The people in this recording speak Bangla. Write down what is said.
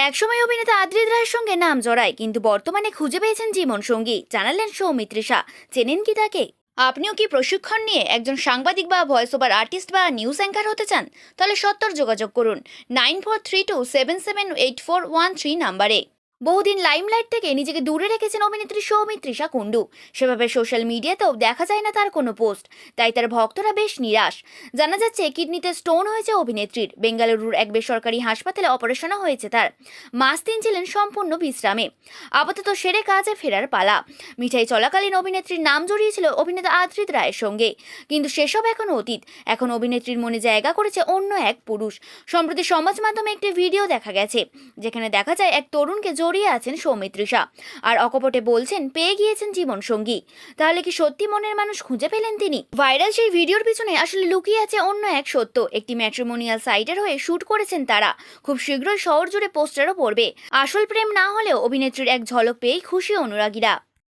একসময় অভিনেতা আদ্রিত রায়ের সঙ্গে নাম জড়ায়, কিন্তু বর্তমানে খুঁজে পেয়েছেন জীবন সঙ্গী, জানালেন সৌমিত্রিষা। চেনেন কি তাকে? আপনিও কি প্রশিক্ষণ নিয়ে একজন সাংবাদিক বা ভয়েস ওভার আর্টিস্ট বা নিউজ অ্যাঙ্কার হতে চান? তাহলে সত্বর যোগাযোগ করুন 9432778413 নাম্বারে। বহুদিন লাইমলাইট থেকে নিজেকে দূরে রেখেছেন অভিনেত্রী সৌমিত্রিষা কুণ্ডু। সেভাবে সোশ্যাল মিডিয়াতেও দেখা যায় না তার কোনো পোস্ট, তাই তার ভক্তরা বেশ নিরাশ। জানা যাচ্ছে কিডনিতে স্টোন হয়েছে অভিনেত্রীর। বেঙ্গালুরুর এক বেসরকারি হাসপাতালে অপারেশনও হয়েছে তার। মাস 3 ছিলেন সম্পূর্ণ বিশ্রামে। আপাতত সেরে কাজে ফেরার পালা। মিঠাই চলাকালীন অভিনেত্রীর নাম জড়িয়েছিল অভিনেতা আদ্রিত রায়ের সঙ্গে, কিন্তু সেসব এখন অতীত। এখন অভিনেত্রীর মনে জায়গা করেছে অন্য এক পুরুষ। সম্প্রতি সমাজ মাধ্যমে একটি ভিডিও দেখা গেছে, যেখানে দেখা যায় এক তরুণকে জড়িয়ে আছেন সৌমিত্রিষা, আর অকপটে বলছেন পেয়ে গিয়েছেন জীবন সঙ্গী। তাহলে কি সত্যি মনের মানুষ খুঁজে পেলেন তিনি? ভাইরাল সেই ভিডিওর পিছনে আসলে লুকিয়ে আছে অন্য এক সত্য। একটি ম্যাট্রিমোনিয়াল সাইটের হয়ে শুট করেছেন তারা। খুব শীঘ্রই শহর জুড়ে পোস্টারও পড়বে। আসল প্রেম না হলেও অভিনেত্রীর এক ঝলক পেয়েই খুশি অনুরাগীরা।